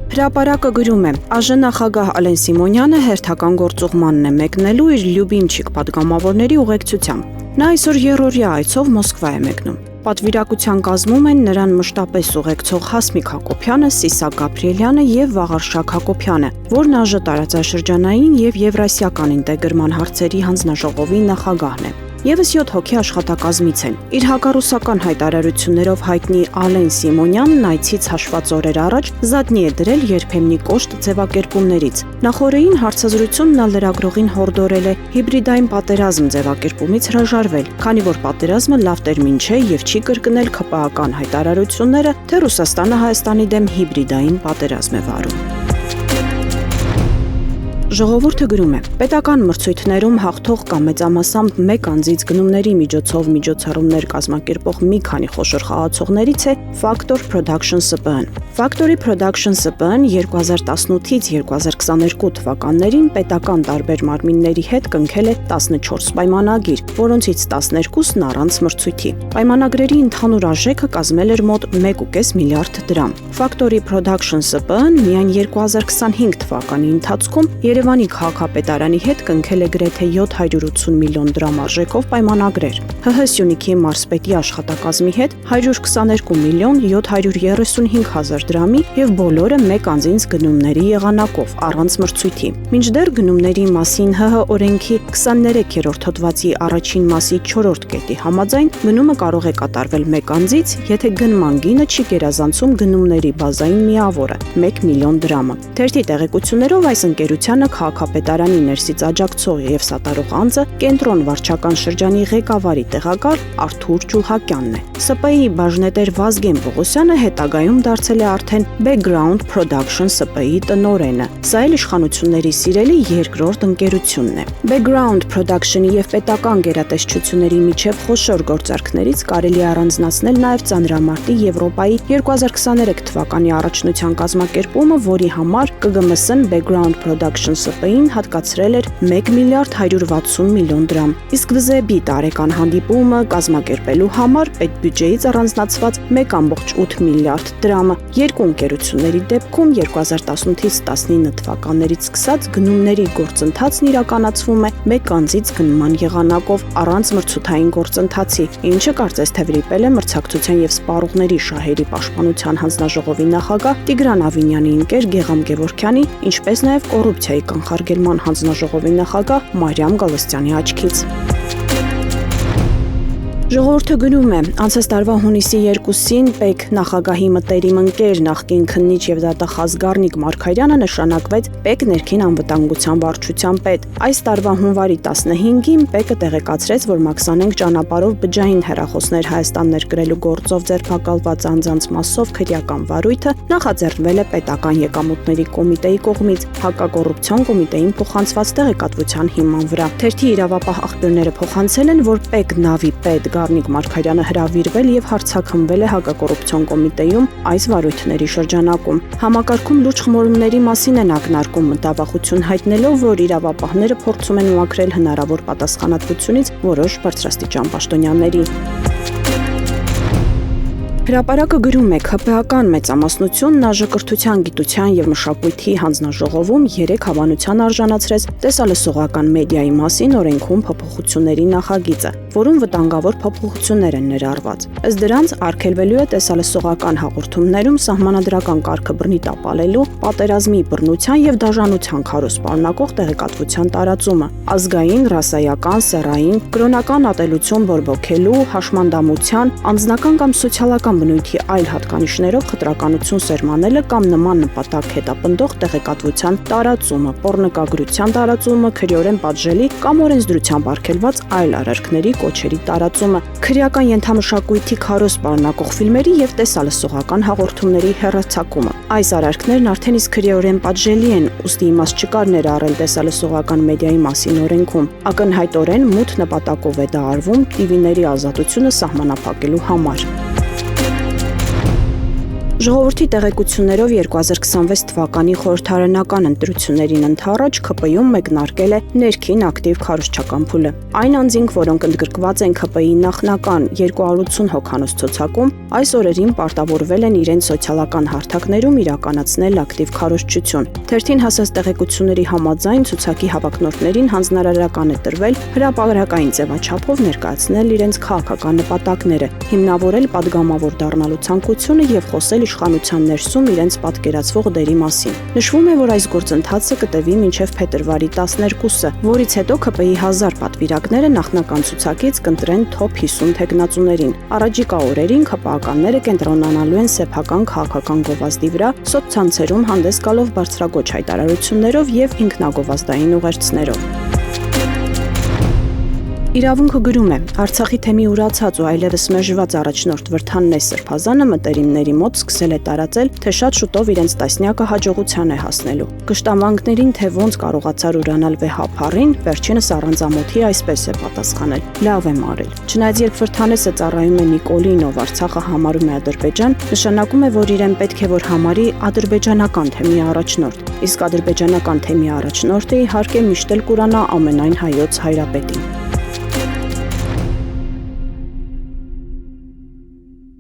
Հրապարակը գրում է. ԱԺ նախագահ Ալեն Սիմոնյանը հերթական գործուղմանն է մեկնելու իր լյուբիմչիկ պատգամավորների ուղեկցությամբ։ Նա այսօր երրորդյա այցով Մոսկվա է մեկնում։ Պատվիրակության կազմում են նրան մշտապես ուղեկցող Հասմիկ Հակոբյանը, Սիսակ Գաբրիելյանը եւ Վաղարշակ Հակոբյանը, որն ԱԺ տարածաշրջանային եւ եվրասիական ինտեգրման հարցերի հանձնաժողովի նախագահն է։ Եվս 7 հոգի աշխատակազմից են։ Իր հակառուսական հայտարարություններով հայտնի Ալեն Սիմոնյանն այցից հաշված օրեր առաջ զատնի է դրել երբեմնի կոշտ ձևակերպումներից։ Նախորդին հարցազրույցում նա լրագրողին հորդորել է հիբրիդային պատերազմ ձևակերպումից հրաժարվել, քանի որ պատերազմը լավ տերմին չէ եւ չի կրկնել ՔՊԱ-ական հայտարարությունները, թե Ռուսաստանը Հայաստանի դեմ հիբրիդային պատերազմ է վարում։ Ժողովուրդը գրում է. պետական մրցույթներում հաղթող կամ մեծամասամբ մեկ անձից գնումների միջոցով միջոցառումներ կազմակերպող մի քանի խոշոր խաղացողներից է Factor Production ՍՊԸ-ն։ Factory Production ՍՊԸ-ն 2018-ից 2022 թվականներին պետական տարբեր մարմինների հետ կնքել է 14 պայմանագիր, որոնցից 12-ն առանց մրցույթի։ Պայմանագրերի ընդհանուր արժեքը կազմել էր մոտ 1.5 միլիարդ դրամ։ Factory Production ՍՊԸ-ն միայն 2025 թվականի ընթացքում Երևանի քաղաքապետարանի հետ կնքել է գրեթե 780 միլիոն դրամ արժեքով պայմանագրեր։ ՀՀ Սյունիքի մարզպետի աշխատակազմի հետ 122 միլիոն 735 հազար դրամի եւ բոլորը մեկ անձինց գնումների եղանակով առանց մրցույթի։ Մինչդեռ գնումների մասին ՀՀ օրենքի 23-րդ հոդվածի առաջին մասի 4-րդ կետի համաձայն գնումը կարող է կատարվել մեկ անձից, եթե գնման գինը չի գերազանցում գնումների բազային միավորը 1 միլիոն դրամը։ Թերթի տեղեկություններով այս ընկերությանը քաղաքապետարանի ներսից աջակցող եւ սատարող անձը կենտրոն վարչական շրջանի ղեկավարի տեղակալ Արթուր Ջուլհակյանն է։ ՍՊԸ-ի բաժնետեր Վազգեն Պողոսյանը հետագայում դարձել է արդեն Background Production ՍՊԸ-ի տնօրենը։ Սա էլ իշխանությունների սիրելի երկրորդ ընկերությունն է։ Background Production-ի եւ պետական գերատեսչությունների միջև խոշոր գործարքներից կարելի է առանձնացնել նաեւ ծանրամարտի Եվրոպայի 2023 թվականի առաջնության կազմակերպումը, որի համար ԿԳՄՍ-ն Background Production ՍՊԸ-ին հատկացրել էր 1 միլիարդ 160 միլիոն դրամ։ Իսկ ՎԶԲ-ի տարեկան հանդիպումը կազմակերպելու համար պետբյուջեից առանձնացված 1.8 միլիարդ դրամը երկու ընկերությունների դեպքում 2018-ից 19 թվականներից սկսած գնումների գործընթացն իրականացվում է մեկ անձից գնման եղանակով առանց մրցութային գործընթացի, ինչը կարծես թե վրիպել է մրցակցության եւ սպառողների շահերի պաշտպանության հանձնաժողովի նախագահ Տիգրան Ավինյանի ընկեր Գեգամ Գևորգյանի, ինչպես նաեւ կոռուպցիայի կանխարգելման հանձնաժողովի նախագահ Մարիամ Գալստյանի աչքից։ Ժողովուրդը գրում է. անցած տարվա հունիսի 2-ին ՊԵԿ նախագահի մտերիմ ընկեր նախկին քննիչ եւ դատախազ Գառնիկ Մարգարյանը նշանակվեց ՊԵԿ ներքին անվտանգության վարչության պետ։ Այս տարվա հունվարի 15-ին ՊԵԿ-ը տեղեկացրեց, որ Մաքսանենգ ճանապարհով բջջային հեռախոսներ Հայաստան ներկրելու գործով ձերբակալված անձանց մասով քրեական վարույթը նախաձեռնվել է պետական եկամուտների կոմիտեի կողմից հակակոռուպցիոն կոմիտեին փոխանցված տեղեկատվության հիման վրա։ Թերթի իրավապահ աղբյուրները փոխանցել են, որ ՊԵԿ նավի պետ Գառնիկ Մարգարյանը հրավիրվել եւ հարձակվվել է հակակոռուպցիոն կոմիտեում այս վարույթների շրջանակում։ Համակարգում լուրջ խմորումների մասին են ակնարկում, մտավախություն հայտնելով, որ իրավապահները փորձում են մաքրել հնարավոր պատասխանատվությունից որոշ բարձրաստիճան պաշտոնյաների։ Հրապարակը գրում է. ՔՊԱ-ական մեծամասնությունն ԱԺ գիտության եւ մշակույթի հանձնաժողովում 3 հավանության արժանացրեց տեսալսողական մեդիայի մասին օրենքում փոփոխությունների նախագիծը, որում վտանգավոր փոփոխություններ են ներառված։ Ըստ դրանց արգելվելու է տեսալսողական հաղորդումներում սահմանադրական կարգը բռնի տապալելու, պատերազմի բռնության եւ դաժանության քարոզ պարունակող տեղեկատվության տարածումը, ազգային, ռասայական, սեռային, կրոնական ատելություն բորբոքելու, հաշմանդամության, անձնական կամ սոցիալական բնույթի այլ հատկանիշներով խտրականություն սերմանելը կամ նման նպատակ հետապնդող տեղեկատվության տարածումը, պոռնկագրության տարածումը, քրեորեն պատժելի կամ օրենսդրությամբ արգելված այլ արարքների կոչերի տարածումը, քրեական ենթամշակույթի քարոզ պարունակող ֆիլմերի եւ տեսալսողական հաղորդումների հեռարձակումը։ Այս արարքներն արդեն իսկ քրեորեն պատժելի են, ուստի իմաստ չկար ներառել տեսալսողական մեդիայի մասին օրենքում։ Ակնհայտորեն մութ նպատակով է դա արվում TV-ների ազատությունը սահմանափակելու համար։ Ժողովրդի տեղեկություններով 2026 թվականի խորհրդարանական ընտրություններին ընդառաջ ՔՊԻ-ում մեկնարկել է ներքին ակտիվ քարոզչական փուլը։ Այն անձինք, որոնք ընդգրկված են ՔՊԻ-ի նախնական 280 հոգանոց ցուցակում, այս օրերին պարտավորվել են իրենց սոցիալական հարթակներում իրականացնել ակտիվ քարոզչություն։ Թերթին հասած տեղեկությունների համաձայն ցուցակի հավակնորդներին հանձնարարական է տրվել հրապարակային ձևաչափով ներկայացնել իրենց քաղաքական նպատակները, հիմնավորել падգամավոր դառնալու ցանկությունը եւ խոսել իշխանության ներսում իրենց պատկերացվող դերի մասին։ Նշվում է, որ այս գործընթացը կտևի մինչև փետրվարի 12-ը, որից հետո ՔՊԻ-ի 1000 պատվիրակները նախնական ցուցակից կընտրեն թոփ 50 թեկնածուներին։ Առաջիկա օրերին ՔՊԱ-ականները կենտրոնանալու են սեփական քաղաքական գովազդի վրա, սոցցանցերում հանդես գալով բարձրագոչ հայտարարություններով եւ ինքնագովազդային ուղերձներով։ Իրավունքը գրում է. Արցախի թեմի ուրացած ու այլևս մերժված առաջնորդ Վրդան Սրբազանը մտերիմների մոտ սկսել է տարածել, թե շատ շուտով իրենց տասնյակը հաջողության է հասնելու։ Կշտամբանքներին, թե ոնց կարողացար ուրանալ վեհափառին, վերջինս առանց ամոթի այսպես է պատասխանել. լավ եմ արել։ Չնայած երբ Վրդանեսը ծառայում է Նիկոլին, ով Արցախը համարում է Ադրբեջան, նշանակում է, որ իրեն պետք է որ համարի ադրբեջանական թեմի առաջնորդ, իսկ ադրբեջանական թեմի առաջնորդը իհարկե միշտ էլ կուրանա ամենայն հայոց հայրապետին։